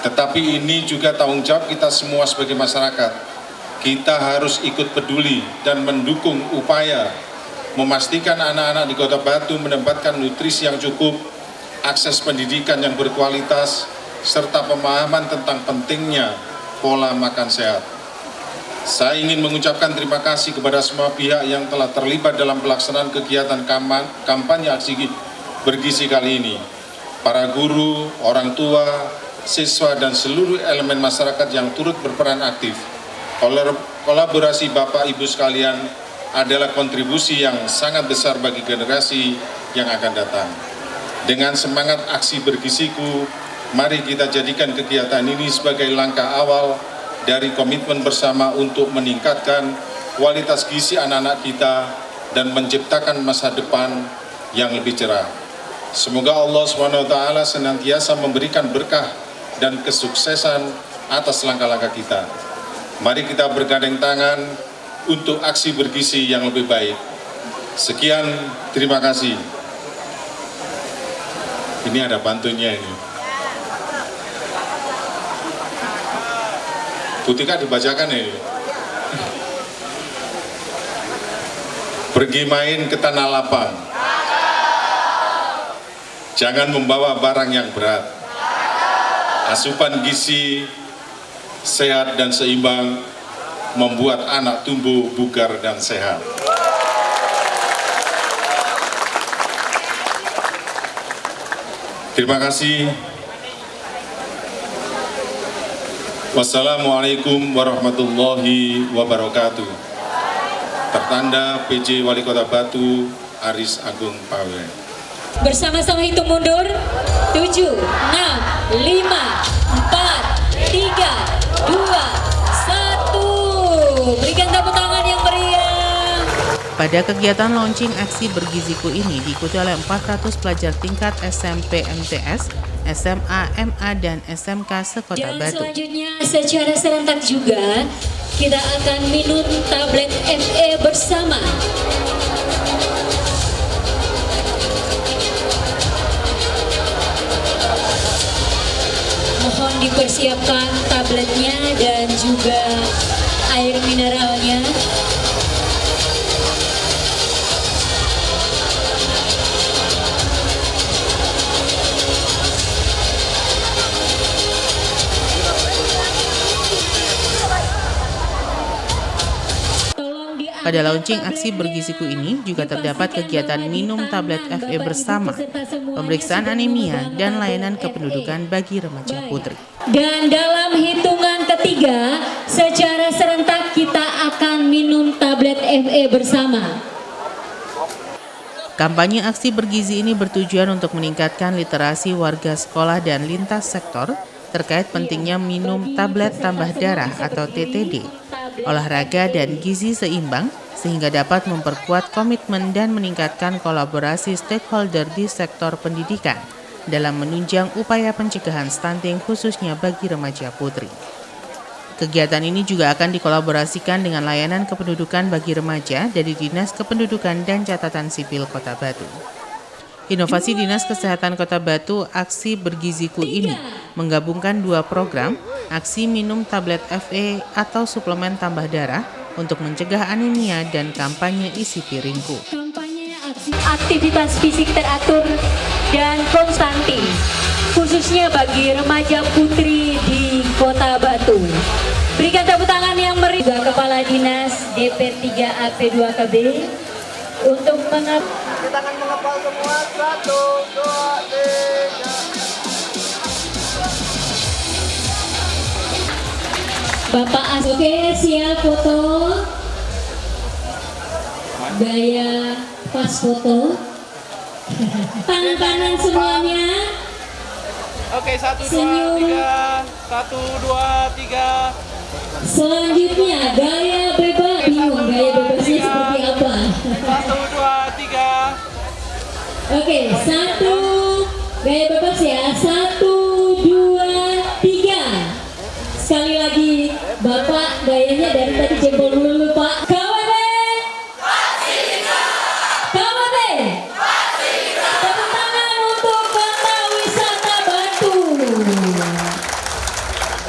tetapi ini juga tanggung jawab kita semua sebagai masyarakat. Kita harus ikut peduli dan mendukung upaya memastikan anak-anak di Kota Batu mendapatkan nutrisi yang cukup, akses pendidikan yang berkualitas, serta pemahaman tentang pentingnya pola makan sehat. Saya ingin mengucapkan terima kasih kepada semua pihak yang telah terlibat dalam pelaksanaan kegiatan kampanye aksi bergizi kali ini. Para guru, orang tua, siswa, dan seluruh elemen masyarakat yang turut berperan aktif. Kolaborasi Bapak Ibu sekalian adalah kontribusi yang sangat besar bagi generasi yang akan datang. Dengan semangat aksi bergiziku, mari kita jadikan kegiatan ini sebagai langkah awal dari komitmen bersama untuk meningkatkan kualitas gizi anak-anak kita dan menciptakan masa depan yang lebih cerah. Semoga Allah SWT senantiasa memberikan berkah dan kesuksesan atas langkah-langkah kita. Mari kita bergandeng tangan untuk aksi bergizi yang lebih baik. Sekian, terima kasih. Ini ada pantunnya ini. Putika dibacakan ini. Pergi main ke tanah lapang. Jangan membawa barang yang berat. Asupan gizi sehat dan seimbang membuat anak tumbuh bugar dan sehat. Terima kasih. Wassalamualaikum warahmatullahi wabarakatuh. Tertanda PJ Wali Kota Batu, Aris Agung Pawe. Bersama-sama hitung mundur. 7, 6, 5, 4, 3, 2, 1. Berikan tepuk tangan yang meriah. Pada kegiatan launching aksi bergiziku ini diikuti oleh 400 pelajar tingkat SMP MTS, SMA, MA, dan SMK se-Kota Dan Batu. selanjutnya secara serentak juga kita akan minum tablet FE bersama. Mohon dipersiapkan tabletnya dan juga air mineralnya. Pada launching aksi bergiziku ini juga terdapat kegiatan minum tablet FE bersama, pemeriksaan anemia, dan layanan kependudukan bagi remaja putri. Dan dalam hitungan ketiga, secara serentak kita akan minum tablet FE bersama. Kampanye aksi bergizi ini bertujuan untuk meningkatkan literasi warga sekolah dan lintas sektor terkait pentingnya minum tablet tambah darah atau TTD, olahraga dan gizi seimbang sehingga dapat memperkuat komitmen dan meningkatkan kolaborasi stakeholder di sektor pendidikan dalam menunjang upaya pencegahan stunting khususnya bagi remaja putri. Kegiatan ini juga akan dikolaborasikan dengan layanan kependudukan bagi remaja dari Dinas Kependudukan dan Catatan Sipil Kota Batu. Inovasi Dinas Kesehatan Kota Batu, aksi bergiziku ini menggabungkan dua program, aksi minum tablet FE atau suplemen tambah darah untuk mencegah anemia dan kampanye isi piringku. Kampanye aktivitas fisik teratur dan konstantin, khususnya bagi remaja putri di Kota Batu. Berikan tepuk tangan yang meriah Kepala Dinas DP3AP2KB untuk tangan mengepal semua. 1, 2, 3. Bapak Oke, siap foto. Gaya pas foto. Tangan kanan semuanya. Oke, 1, 2, Senyum. 3. 1, 2, 3. Selanjutnya gaya bebas. Bingung gaya bebasnya seperti apa? 1, 2, 3. Oke, 1. Gaya bebas ya. 1, 2, 3. Sekali lagi, Bapak gayanya dari tadi jempol dulu Pak. KWB. KWB. Tepuk tangan untuk Kota Wisata Batu.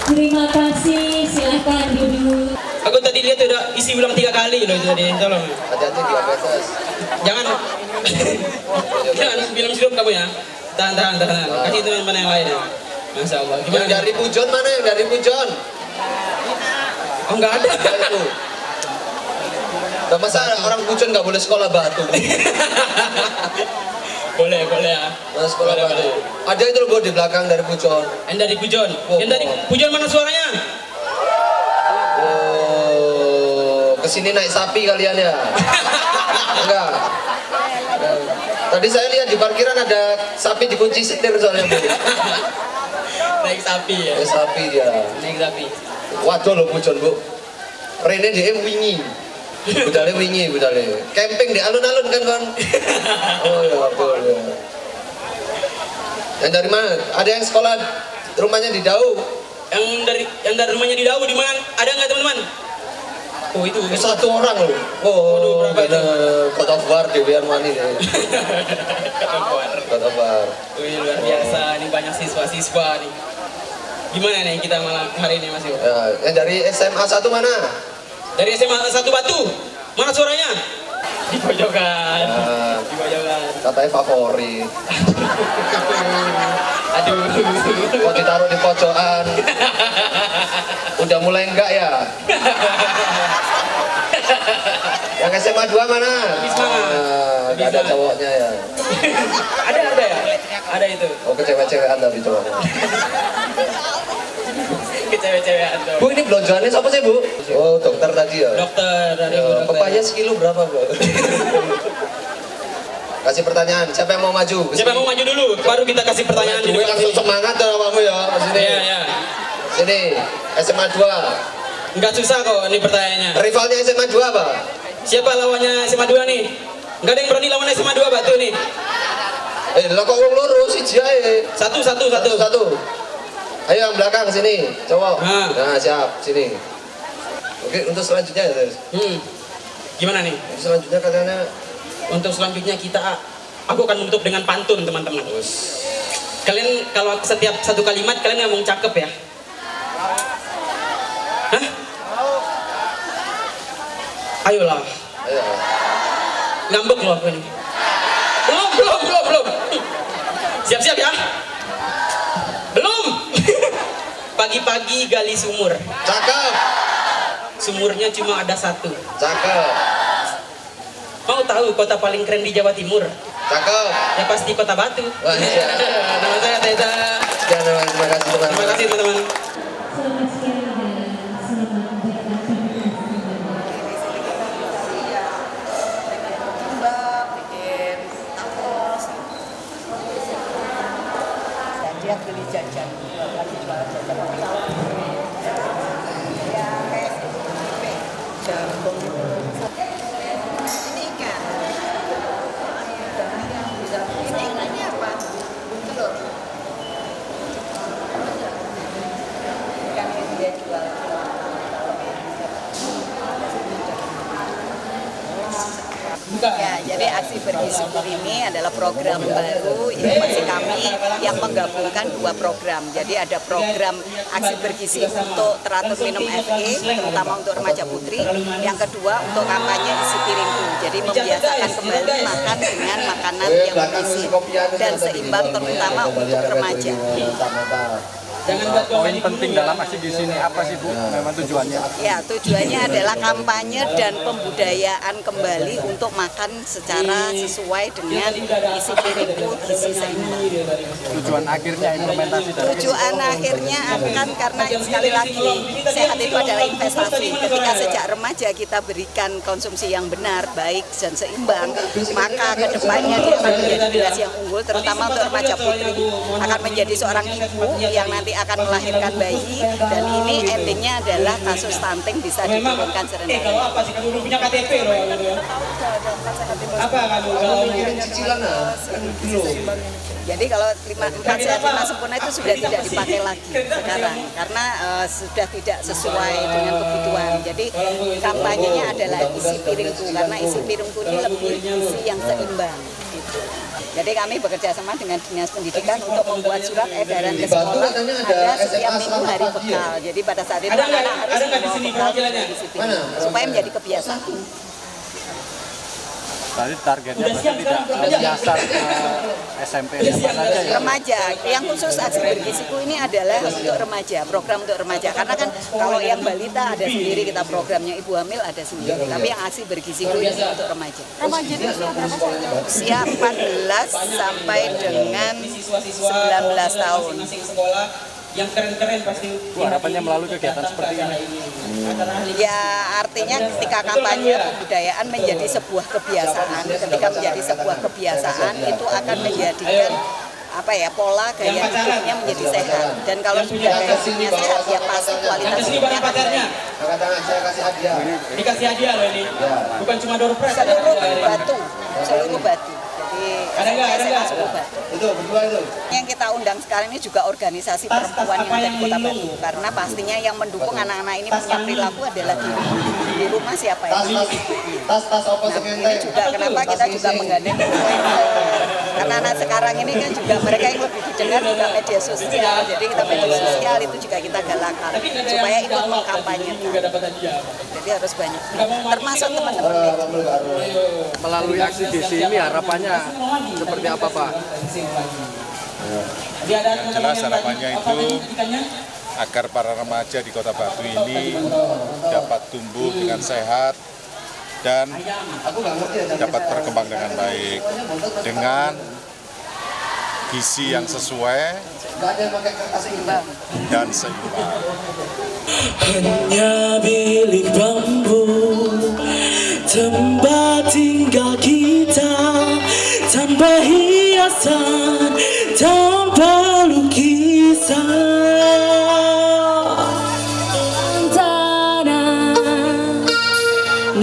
Terima kasih, silahkan duduk. Aku tadi lihat udah isi ulang 3 kali loh itu tadi, tolong. Hati-hati diabetes. Jangan, jangan bilang sirup kamu ya. Tahan. Kasih teman-teman yang lain ya. Masya Allah. Gimana? Yang dari Pujon mana? Yang dari Pujon? Oh nggak ada. Itu. Gak masa orang Pujon nggak boleh sekolah Batu? boleh ya. Nah, sekolah Batu. Boleh. Ada itu loh di belakang dari Pujon. Yang dari Pujon. Yang dari Pujon mana suaranya? Oh, kesini naik sapi kalian ya? Enggak. Tadi saya lihat di parkiran ada sapi dikunci setir soalnya Bu. Naik sapi ya. Naik sapi dia. Naik sapi. Waduh lo Pujon Bu. Rene dia wingi. Budale wingi, budale. Camping di alun-alun kan kon. Oh ya betul ya. Yang dari mana? Ada yang sekolah rumahnya di Dau. Yang dari rumahnya di Dau di mana? Ada nggak teman-teman? Oh itu satu orang loh. Oh, berapa itu? God of War Dewian Wani deh. God of War. Wih, luar biasa, ini banyak siswa-siswa nih. Gimana nih kita malam hari ini Mas Yo? Ya, yang dari SMA 1 mana? Dari SMA 1 Batu. Mana suaranya? Di pojokan. Ya, Di pojokan. katanya favorit. Aduh. Kok ditaruh di pojokan? Udah mulai enggak ya? Yang SMA 2 mana? Wisma. Enggak ada cowoknya ya. Ada ya? Ada itu. Oh, kecewek-cewekan tapi cowoknya. Kecewek-cewekan tuh. Bu, ini belonjoannya siapa sih, Bu? Oh, dokter tadi ya? Dokter dari Ya, Bu Dokter. pepaya sekilo berapa, Bu? Kasih pertanyaan, siapa yang mau maju? Siapa yang mau maju dulu? Baru kita kasih pertanyaan di Gue depan langsung sini. semangat tuh kamu ya. Sini. Iya, iya. Sini, SMA 2. Enggak susah kok ini pertanyaannya. Rivalnya SMA 2 apa? Siapa lawannya SMA 2 nih? Enggak ada yang berani lawan SMA 2 Batu nih. Lah kok wong loro siji ae. Satu. Ayo yang belakang sini, cowok. Nah, siap, sini. Oke, untuk selanjutnya ya, Gimana nih? Selanjutnya katanya untuk selanjutnya aku akan menutup dengan pantun teman-teman. Kalian kalau setiap satu kalimat kalian ngomong cakep ya. Hah? Ayolah. Ayo. Ngambek loh aku ini. Belum. Siap-siap ya. Belum. Pagi-pagi gali sumur. Cakep. Sumurnya cuma ada satu. Cakep. Mau tahu kota paling keren di Jawa Timur? Cakep. Ya pasti Kota Batu. Wah, iya. Nama saya Teta. Ya, terima kasih teman-teman. Terima kasih teman-teman. Dia beli jajan, lagi jual jajan. Jambung. Ini ikan. Ini ikannya apa? Telur. Ikan yang dia jual. Ya, jadi aksi bergizi syukur ini adalah program baru informasi kami yang menggabungkan dua program. Jadi ada program aksi bergizi untuk teratur minum FE, terutama untuk remaja putri. Yang kedua untuk kampanye isi piringku. Jadi membiasakan kembali makan dengan makanan yang bergizi dan seimbang terutama untuk remaja. Poin penting dalam aksi di sini apa sih Bu? Memang tujuannya? Ya, tujuannya adalah kampanye dan pembudayaan kembali untuk makan secara sesuai dengan isi piringku gizi seimbang. Tujuan akhirnya implementasi dari Tujuan akhirnya akan karena sekali lagi sehat itu adalah investasi. Ketika sejak remaja kita berikan konsumsi yang benar, baik dan seimbang, maka kedepannya dia akan menjadi generasi yang unggul, terutama untuk remaja putri akan menjadi seorang ibu yang nanti akan melahirkan bayi, dan ini endingnya adalah kasus stunting bisa diturunkan serendah. Kalau apa sih, kamu udah punya KTP loh ya gitu ya? Apa kalau cicilan Jadi kalau 4 sehat 5 sempurna itu sudah tidak dipakai lagi sekarang karena sudah tidak sesuai dengan kebutuhan. Jadi kampanyenya adalah isi piringku, karena isi piringku ini lebih isi yang seimbang. Gitu. Jadi kami bekerja sama dengan Dinas Pendidikan untuk membuat surat edaran ke sekolah ada setiap minggu hari bekal. Jadi pada saat itu anak-anak harus membawa bekal isi piring supaya menjadi kebiasaan. Tadi targetnya berarti tidak menyasar SMP saja ya? Remaja, yang khusus aksi bergiziku ini adalah untuk remaja, program untuk remaja. Karena kan kalau yang balita ada sendiri, kita programnya ibu hamil ada sendiri. Tapi yang aksi bergiziku ini untuk remaja. Remaja itu usia berapa? Usia 14 sampai dengan 19 tahun. Yang keren-keren pasti. Harapannya melalui kegiatan seperti ini. Ya artinya ketika kampanye kebudayaan menjadi sebuah kebiasaan, ketika menjadi sebuah kebiasaan itu akan menjadikan pola gaya hidupnya menjadi sehat. Dan kalau sudah gaya hidupnya sehat ya pasti kualitas hidupnya akan baik. Saya kasih hadiah. Dikasih hadiah loh ini. Bukan cuma door prize. Seluruh batu. Jadi SMA Sukobatu. Itu berdua itu. Yang kita undang sekarang ini juga organisasi perempuan yang ada di Kota Batu, karena pastinya yang mendukung anak-anak ini punya perilaku adalah di rumah siapa ya? Tas apa Ini juga kenapa kita juga menggandeng karena anak sekarang ini kan juga mereka yang lebih didengar juga media sosial, jadi kita media sosial itu juga kita galakkan supaya ikut mengkampanyekan. Jadi harus banyak, termasuk teman-teman media. Melalui aksi GC ini harapannya seperti apa, Pak? Yang jelas harapannya itu agar para remaja di Kota Batu ini dapat tumbuh dengan sehat dan dapat berkembang dengan baik dengan gizi yang sesuai dan seimbang. Hanya bilik bambu tempat tinggal kita, tanpa hiasan, tanpa lukisan.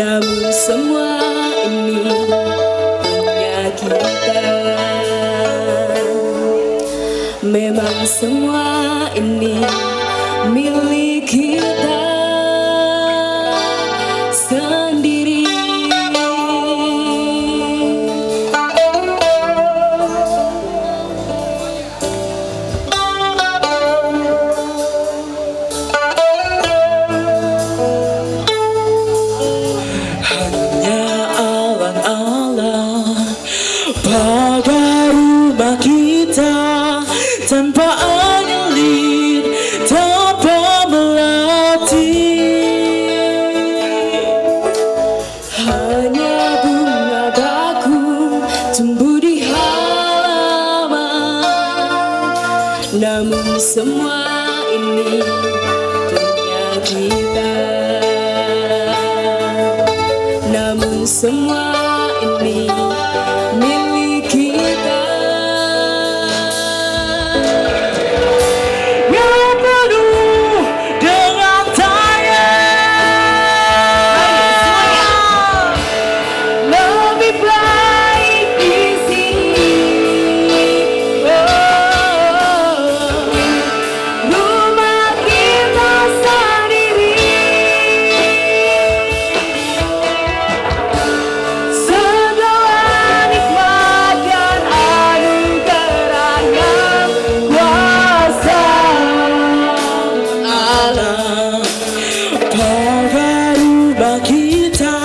Namun semua ini punya kita. Memang semua ini milik kita sendiri. Pagar rumah kita tanpa anyelit, tanpa melatih. Hanya bunga bakung tumbuh di halaman. Namun semua ini punya kita. Namun semua ini milik kita. Yang penuh dengan tanya, lebih baik di sini. Rumah kita sendiri. Segala nikmat dan anugerah yang kuasa alam. Pagar rumah kita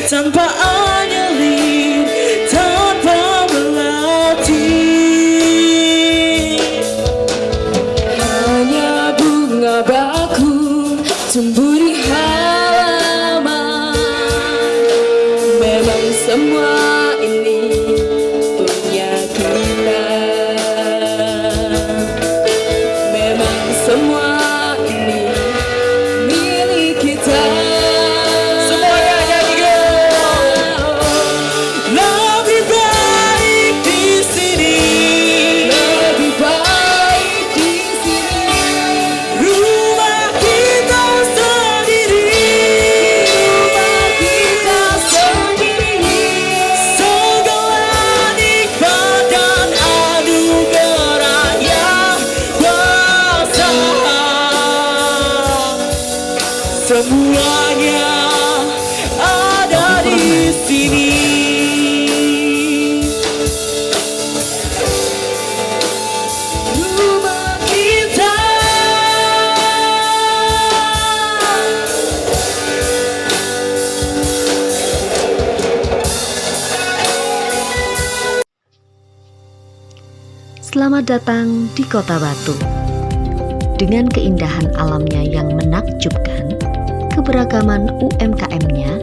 tanpa anyelit, tanpa melatih. Hanya bunga bakung tumbuh di halaman. Memang semua ini punya kita. Memang semua ini milik kita. Semuanya nyanyikan. Lebih baik di sini. Lebih baik di sini. Rumah kita sendiri. Rumah kita sendiri. Segala nikmat dan anugerah yang kuasa. Semuanya ada di sini. Rumah kita. Selamat datang di Kota Batu. Dengan keindahan alamnya yang menakjubkan, keberagaman UMKM-nya,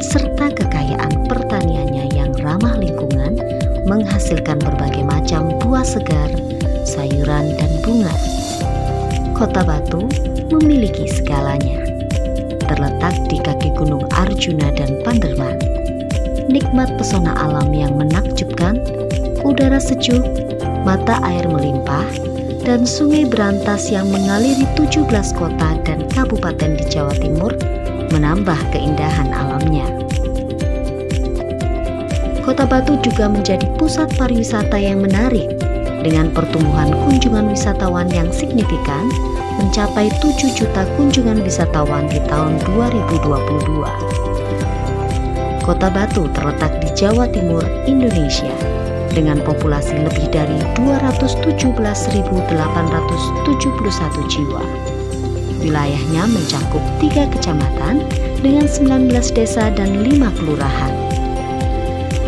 serta kekayaan pertaniannya yang ramah lingkungan, menghasilkan berbagai macam buah segar, sayuran, dan bunga. Kota Batu memiliki segalanya. Terletak di kaki Gunung Arjuna dan Panderman. Nikmat pesona alam yang menakjubkan, udara sejuk, mata air melimpah, dan sungai berantas yang mengaliri 17 kota dan kabupaten di Jawa Timur menambah keindahan alamnya. Kota Kota Batu juga menjadi pusat pariwisata yang menarik dengan pertumbuhan kunjungan wisatawan yang signifikan mencapai 7 juta kunjungan wisatawan di tahun 2022. Kota Batu terletak di Jawa Timur, Indonesia dengan populasi lebih dari 217.871 jiwa. Wilayahnya mencakup 3 kecamatan dengan 19 desa dan 5 kelurahan.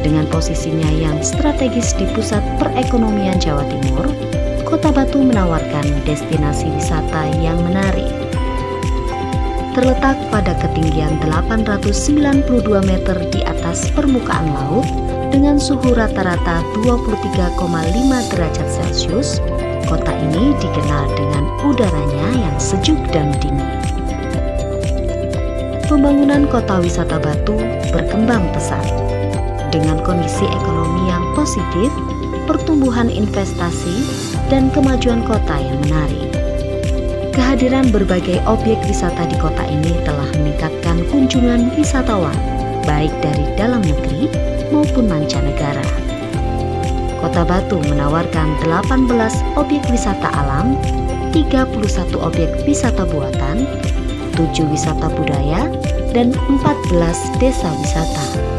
Dengan posisinya yang strategis di pusat perekonomian Jawa Timur, Kota Batu menawarkan destinasi wisata yang menarik. Terletak pada ketinggian 892 meter di atas permukaan laut dengan suhu rata-rata 23,5 derajat Celcius, kota ini dikenal dengan udaranya yang sejuk dan dingin. Pembangunan kota wisata Batu berkembang pesat. Dengan kondisi ekonomi yang positif, pertumbuhan investasi, dan kemajuan kota yang menarik. Kehadiran berbagai objek wisata di kota ini telah meningkatkan kunjungan wisatawan, baik dari dalam negeri maupun mancanegara. Kota Batu menawarkan 18 objek wisata alam, 31 objek wisata buatan, 7 wisata budaya, dan 14 desa wisata.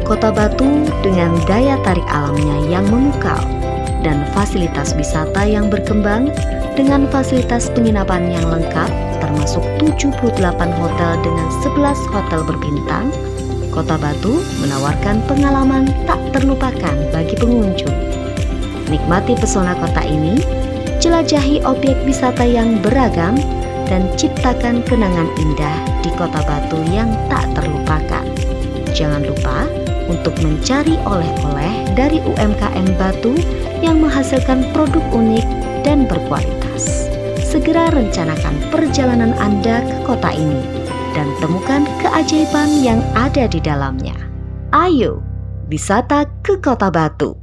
Kota Batu dengan daya tarik alamnya yang memukau dan fasilitas wisata yang berkembang dengan fasilitas penginapan yang lengkap termasuk 78 hotel dengan 11 hotel berbintang, Kota Batu menawarkan pengalaman tak terlupakan bagi pengunjung. Nikmati pesona kota ini, jelajahi objek wisata yang beragam, dan ciptakan kenangan indah di Kota Batu yang tak terlupakan. Jangan lupa untuk mencari oleh-oleh dari UMKM Batu yang menghasilkan produk unik dan berkualitas. Segera rencanakan perjalanan Anda ke kota ini dan temukan keajaiban yang ada di dalamnya. Ayo, wisata ke Kota Batu.